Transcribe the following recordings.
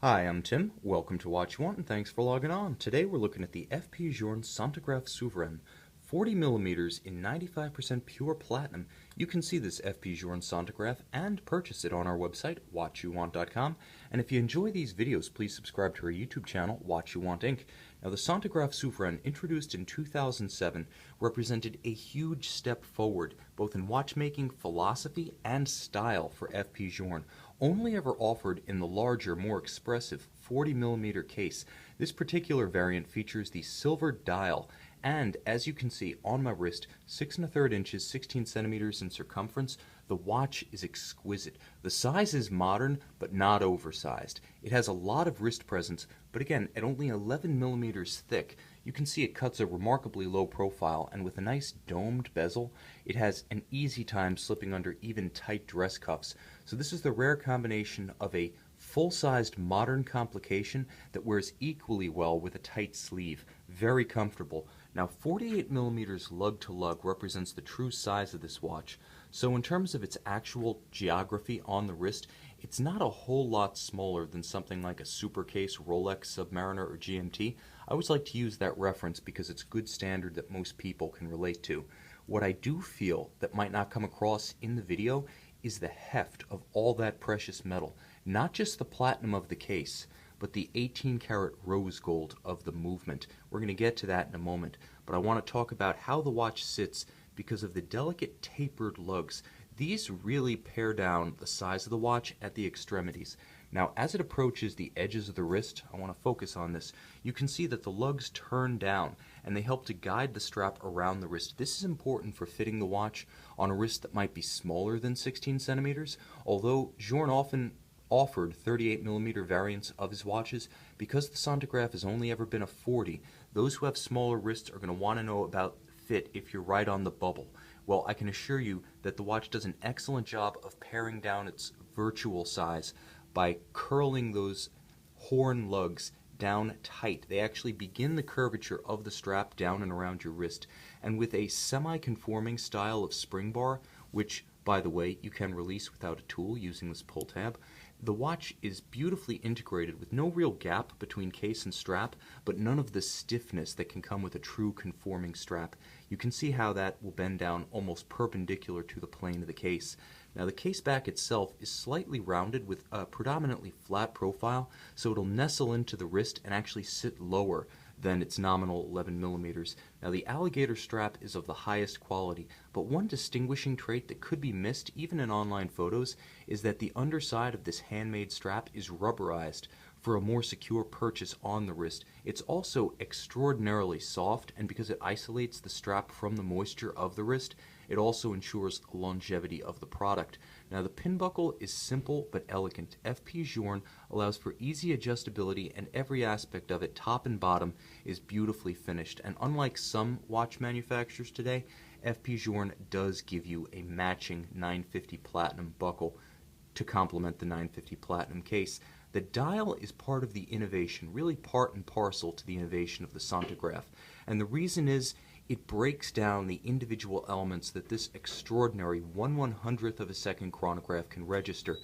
Hi, I'm Tim. Welcome to Watch You Want, and thanks for logging on. Today we're looking at the FP Journe Centigraphe Souverain, 40 millimeters in 95% pure platinum. You can see this FP Journe Centigraphe and purchase it on our website, watchyouwant.com. And if you enjoy these videos, please subscribe to our YouTube channel, Watch You Want Inc. Now, the Centigraphe Souverain, introduced in 2007, represented a huge step forward, both in watchmaking philosophy and style for FP Journe. Only ever offered in the larger, more expressive 40 millimeter case. This particular variant features the silver dial, and as you can see on my wrist, 6 1/3 inches, 16 centimeters in circumference. The watch is exquisite. The size is modern, but not oversized. It has a lot of wrist presence, but again, at only 11 millimeters thick, you can see it cuts a remarkably low profile, and with a nice domed bezel, it has an easy time slipping under even tight dress cuffs. So this is the rare combination of a full-sized modern complication that wears equally well with a tight sleeve. Very comfortable. Now, 48 millimeters lug to lug represents the true size of this watch. So in terms of its actual geography on the wrist, it's not a whole lot smaller than something like a Supercase, Rolex, Submariner, or GMT. I always like to use that reference because it's good standard that most people can relate to. What I do feel that might not come across in the video is the heft of all that precious metal. Not just the platinum of the case, but the 18-karat rose gold of the movement. We're going to get to that in a moment, but I want to talk about how the watch sits because of the delicate tapered lugs. These really pare down the size of the watch at the extremities. Now, as it approaches the edges of the wrist, I want to focus on this, you can see that the lugs turn down and they help to guide the strap around the wrist. This is important for fitting the watch on a wrist that might be smaller than 16 centimeters, although Journe often offered 38 millimeter variants of his watches. Because the Centigraphe has only ever been a 40, those who have smaller wrists are going to want to know about fit if you're right on the bubble. Well, I can assure you that the watch does an excellent job of paring down its virtual size by curling those horn lugs down tight. They actually begin the curvature of the strap down and around your wrist. And with a semi-conforming style of spring bar, which, by the way, you can release without a tool using this pull tab, the watch is beautifully integrated with no real gap between case and strap, but none of the stiffness that can come with a true conforming strap. You can see how that will bend down almost perpendicular to the plane of the case. Now, the case back itself is slightly rounded with a predominantly flat profile, so it'll nestle into the wrist and actually sit lower than its nominal 11 millimeters. Now, the alligator strap is of the highest quality, but one distinguishing trait that could be missed even in online photos is that the underside of this handmade strap is rubberized for a more secure purchase on the wrist. It's also extraordinarily soft, and because it isolates the strap from the moisture of the wrist, it also ensures longevity of the product. Now, the pin buckle is simple but elegant. FP Journe allows for easy adjustability, and every aspect of it, top and bottom, is beautifully finished. And unlike some watch manufacturers today, FP Journe does give you a matching 950 Platinum buckle to complement the 950 Platinum case. The dial is part of the innovation, really part and parcel to the innovation of the Centigraphe. And the reason is it breaks down the individual elements that this extraordinary 1/100th of a second chronograph can register.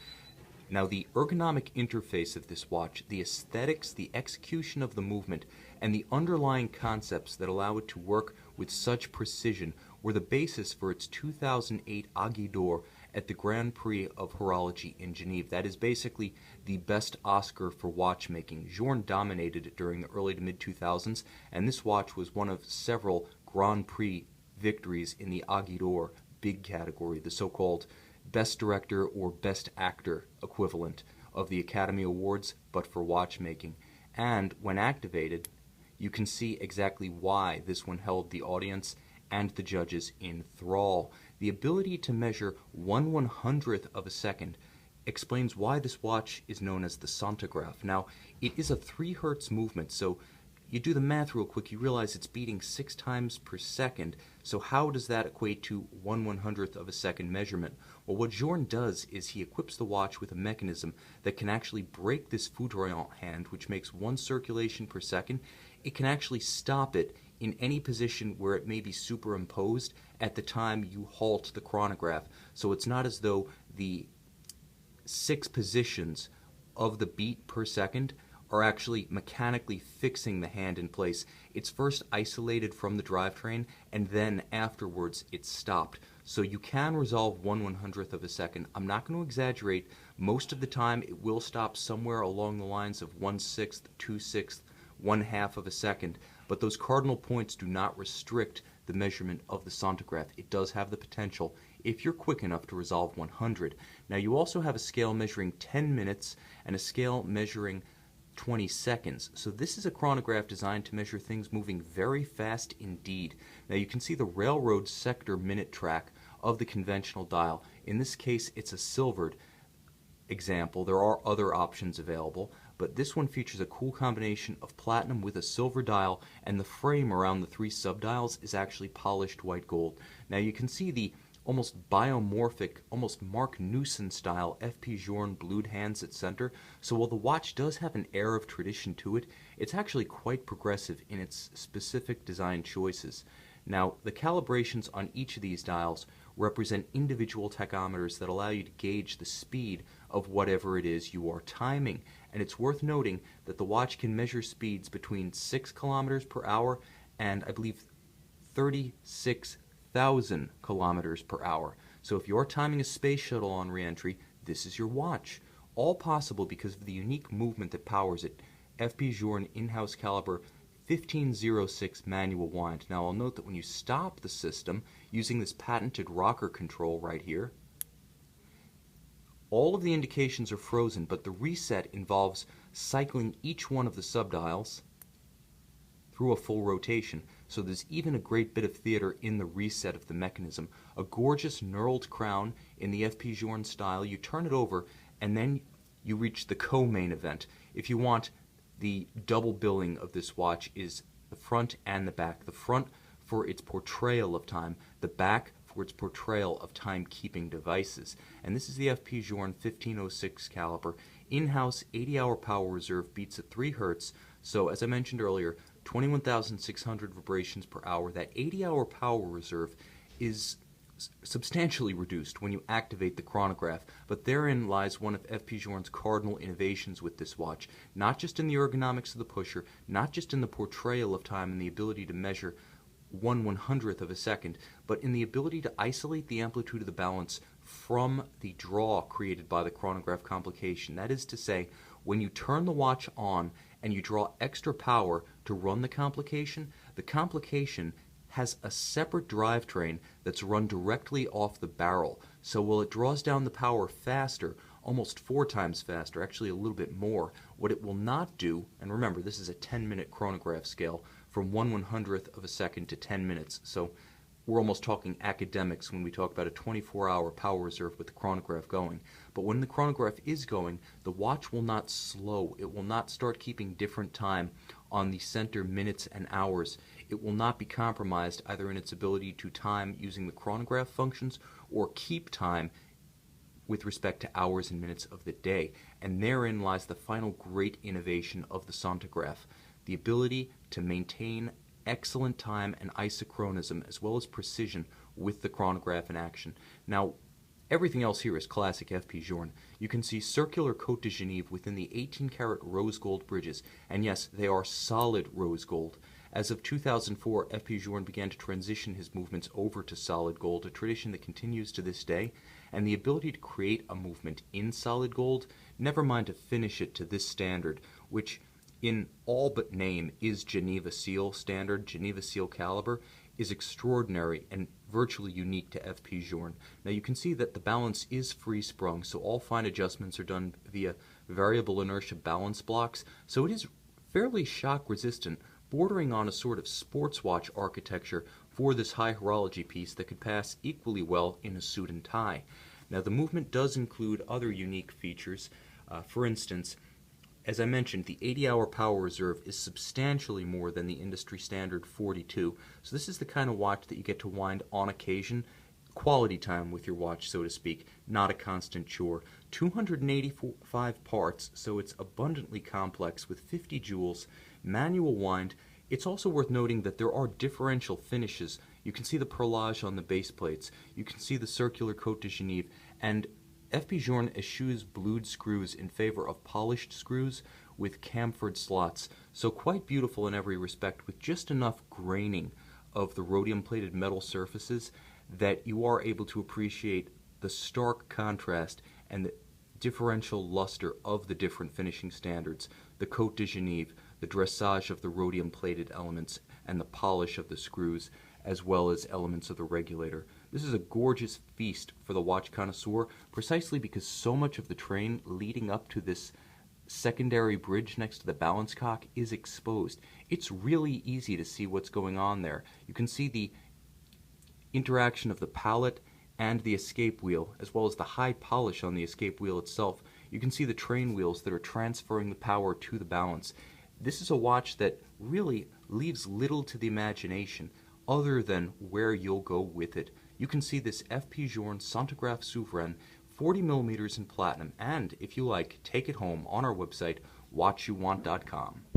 Now, the ergonomic interface of this watch, the aesthetics, the execution of the movement, and the underlying concepts that allow it to work with such precision were the basis for its 2008 Aiguille d'Or at the Grand Prix of Horology in Geneva. That is basically the best Oscar for watchmaking. Journe dominated it during the early to mid-2000s, and this watch was one of several Grand Prix victories in the Aiguille d'Or big category, the so-called Best Director or Best Actor equivalent of the Academy Awards, but for watchmaking. And when activated, you can see exactly why this one held the audience and the judges in thrall. The ability to measure 1/100th of a second explains why this watch is known as the Centigraphe. Now, it is a 3 Hertz movement, so you do the math real quick, you realize it's beating 6 times per second. So how does that equate to 1/100th of a second measurement? Well, what Journe does is he equips the watch with a mechanism that can actually break this foudroyant hand, which makes 1 circulation per second. It can actually stop it in any position where it may be superimposed at the time you halt the chronograph. So it's not as though the 6 positions of the beat per second are actually mechanically fixing the hand in place. It's first isolated from the drivetrain, and then afterwards it's stopped. So you can resolve 1/100th of a second. I'm not going to exaggerate. Most of the time it will stop somewhere along the lines of 1/6, 2/6, 1/2 of a second. But those cardinal points do not restrict the measurement of the Centigraphe. It does have the potential, if you're quick enough, to resolve 100. Now you also have a scale measuring 10 minutes and a scale measuring 20 seconds. So this is a chronograph designed to measure things moving very fast indeed. Now you can see the railroad sector minute track of the conventional dial. In this case, it's a silvered example. There are other options available, but this one features a cool combination of platinum with a silver dial, and the frame around the 3 subdials is actually polished white gold. Now you can see the almost biomorphic, almost Mark Newson style FP Journe blued hands at center. So while the watch does have an air of tradition to it, it's actually quite progressive in its specific design choices. Now, the calibrations on each of these dials represent individual tachometers that allow you to gauge the speed of whatever it is you are timing. And it's worth noting that the watch can measure speeds between 6 kilometers per hour and, I believe, 36,000 kilometers per hour. So if you're timing a space shuttle on re-entry, this is your watch. All possible because of the unique movement that powers it. FP Journe in-house caliber 1506 manual wind. Now I'll note that when you stop the system using this patented rocker control right here, all of the indications are frozen, but the reset involves cycling each one of the subdials through a full rotation. So there's even a great bit of theater in the reset of the mechanism. A gorgeous knurled crown in the FP Journe style. You turn it over and then you reach the co-main event. If you want, the double billing of this watch is the front and the back. The front for its portrayal of time, the back for its portrayal of time-keeping devices. And this is the FP Journe 1506 caliber. In-house 80-hour power reserve beats at 3 Hz. So as I mentioned earlier, 21,600 vibrations per hour. That 80-hour power reserve is substantially reduced when you activate the chronograph, but therein lies one of FP Journe's cardinal innovations with this watch, not just in the ergonomics of the pusher, not just in the portrayal of time and the ability to measure 1/100th of a second, but in the ability to isolate the amplitude of the balance from the draw created by the chronograph complication. That is to say, when you turn the watch on and you draw extra power to run the complication has a separate drivetrain that's run directly off the barrel. So while it draws down the power faster, almost 4 times faster, actually a little bit more, what it will not do, and remember this is a 10-minute chronograph scale, from 1/100th of a second to 10 minutes. So we're almost talking academics when we talk about a 24-hour power reserve with the chronograph going. But when the chronograph is going, the watch will not slow. It will not start keeping different time on the center minutes and hours. It will not be compromised either in its ability to time using the chronograph functions or keep time with respect to hours and minutes of the day. And therein lies the final great innovation of the Centigraphe, the ability to maintain excellent time and isochronism as well as precision with the chronograph in action. Now, everything else here is classic FP Journe. You can see circular Côte de Genève within the 18-karat rose gold bridges, and yes, they are solid rose gold. As of 2004, FP Journe began to transition his movements over to solid gold, a tradition that continues to this day, and the ability to create a movement in solid gold, never mind to finish it to this standard, which in all but name is Geneva seal standard, Geneva seal caliber, is extraordinary and virtually unique to FP Journe. Now you can see that the balance is free sprung, so all fine adjustments are done via variable inertia balance blocks, so it is fairly shock resistant, bordering on a sort of sports watch architecture for this high horology piece that could pass equally well in a suit and tie. Now the movement does include other unique features. For instance, as I mentioned, the 80-hour power reserve is substantially more than the industry standard 42, so this is the kind of watch that you get to wind on occasion, quality time with your watch, so to speak, not a constant chore. 285 parts, so it's abundantly complex with 50 jewels, manual wind. It's also worth noting that there are differential finishes. You can see the perlage on the base plates, you can see the circular Côte de Genève, and FP Journe eschews blued screws in favor of polished screws with chamfered slots, so quite beautiful in every respect with just enough graining of the rhodium-plated metal surfaces that you are able to appreciate the stark contrast and the differential luster of the different finishing standards, the Côte de Genève, the dressage of the rhodium-plated elements, and the polish of the screws, as well as elements of the regulator. This is a gorgeous feast for the watch connoisseur, precisely because so much of the train leading up to this secondary bridge next to the balance cock is exposed. It's really easy to see what's going on there. You can see the interaction of the pallet and the escape wheel, as well as the high polish on the escape wheel itself. You can see the train wheels that are transferring the power to the balance. This is a watch that really leaves little to the imagination other than where you'll go with it. You can see this FP Journe Centigraphe Souverain 40mm in platinum, and if you like, take it home on our website, watchyouwant.com.